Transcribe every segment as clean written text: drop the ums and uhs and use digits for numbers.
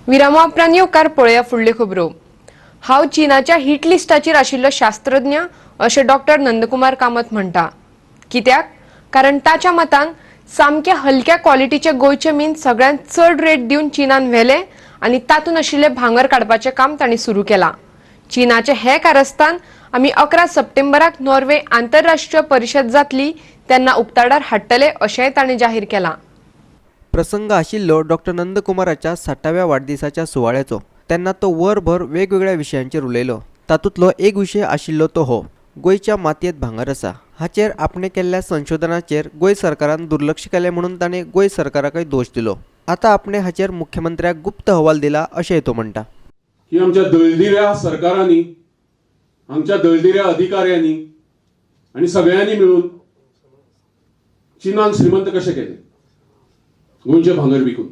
विरामा उपरांत येवकार पळया फुडल्यो खबरो। हांव चीनाच्या हिट लिस्टाचेर आशिल्लो शास्त्रज्ञ अशें डॉक्टर नंदकुमार कामत म्हणटा। कित्याक? कारण ताच्या मतान सामक्या हलक्या क्वॉलिटीचे गोंयचे मीन सगळ्यांत चड रेट दिवन चीनान व्हेले आनी तातूंत आशिल्ले भांगर काडपाचें काम तांणी सुरू केलां। चीनाचे हे कारस्थान आमी 11 सप्टेंबराक नॉर्वे आंतरराष्ट्रीय परिशद जातली तेन्ना उक्ताडार हाडटले अशेंय तांणी जाहीर केलां। प्रसंग आशिल्लो डॉक्टर नंदकुमाराच्या 60व्या वाडदिसाच्या सुवाळ्याचो। तेन्ना तो वरभर वेगवेगळ्या विशयांचेर उलयलो। तातूंतलो एक विशय आशिल्लो तो हो, गोंयच्या मातयेंत भांगर आसा। हाचेर आपणे केल्ल्या संशोधनाचेर गोंय सरकारान दुर्लक्ष केलें म्हणून ताणें गोंय सरकाराकय दोश दिलो। आता आपणे हाचेर मुख्यमंत्र्याक गुप्त अहवाल दिला अशेंय तो म्हणटा। की आमच्या दळदिऱ्या सरकारांनी, आमच्या दळदिऱ्या अधिकाऱ्यांनी आणि सगळ्यांनी मिळून चीनान श्रीमंत कशें केले गोंयचे भांगर विकून।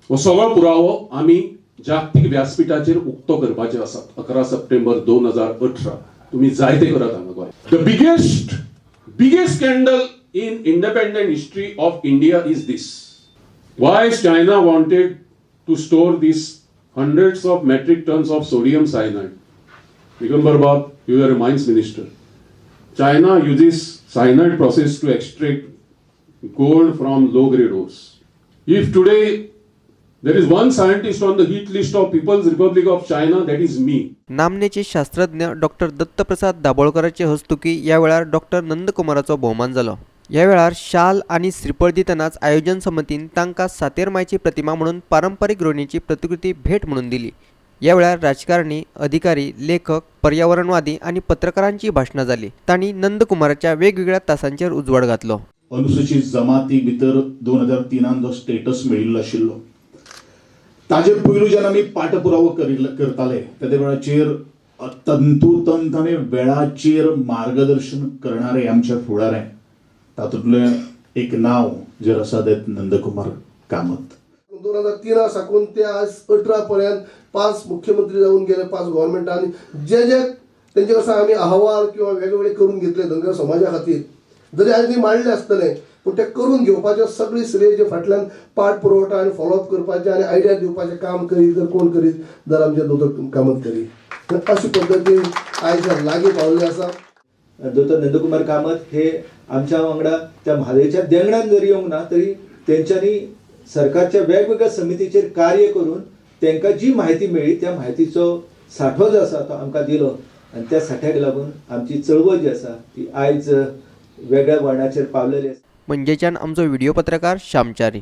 हो सगळो पुरावो आमी जागतीक व्यासपीठाचेर उक्तो करपाचे आसात। 11 सप्टेंबर 2018 तुम्ही जायते करात हांगा Goa. The biggest scandal in independent history of India is this. Why China wanted to store these hundreds of metric tons of sodium cyanide? Digambar Bab, you are a mines minister. China uses cyanide process to extract gold from low-grade ores. If today there is one scientist on the hit list of People's Republic of China, that is me. नामनेचे शास्त्रज्ञ doctor Dattaprasad दाभोळकरांचे हस्तुकी या वेळार doctor नंदकुमाराचो भोवमान जालो। या वेळार शाल आणि श्रीफळ दितनाच आयोजन समितीन तांकां सातेरमायची प्रतिमा म्हणून पारंपारीक रोणीची प्रतिकृती भेट म्हणून दिली। या वेळार राजकारणी, अधिकारी, लेखक, पर्यावरणवादी आणि पत्रकारांची भाषणां जाली। तांणी नंदकुमाराच्या वेगवेगळ्या तासांचेर उजवाड घातलो। अनुसूचित जमाती भितर 2003 जो स्टेटस मेळिल्लो आशिल्लो, ताजे पयलू जेन्ना आमी पाठपुरावो करताले त्या वेळाचेर तंतोतंत आनी वेळाचेर मार्गदर्शन करणारे आमचे फुडारे, तातूंतले एक नाव जर आसा ते नंदकुमार कामत। 2003 साकून ते आज 18 पर्यंत 5 मुख्यमंत्री जाऊन गेले, 5 गव्हर्नमेंटांनी जे तेंचे कसं आमी अहवाल किंवा वेगवेगळे करून घेतले धनगर समाजा खातीर, जरी आज ती मांडले आसतले पण ते करून घेवपाचे सगळी श्रेय जे फाटल्यान पाठपुरवठा आणि फॉलोअप करपाचे आणि आयडिया दिवपाचे काम करीत जर कोण करीत जर आमचे दोतोर कामत करीत, अशी पद्दतीन आयज लागीं पावले आसा। दोतोर नंदकुमार कामत हे आमच्या वांगडा त्या म्हादयच्या देंगणान जरी येवंक ना तरी तेंच्यांनी सरकारच्या वेगवेगळ्या समितीचेर कार्य करून तांकां जी माहिती मेळ्ळी त्या माहितीचो साठो जो आसा तो आमकां दिलो आनी त्या साठ्याक लागून आमची चळवळ जी आसा ती आयज वेगळ्या वळणाचेर पावलेली आसा। म्हणजेच्यान आमचो व्हिडिओ पत्रकार श्यामचारी।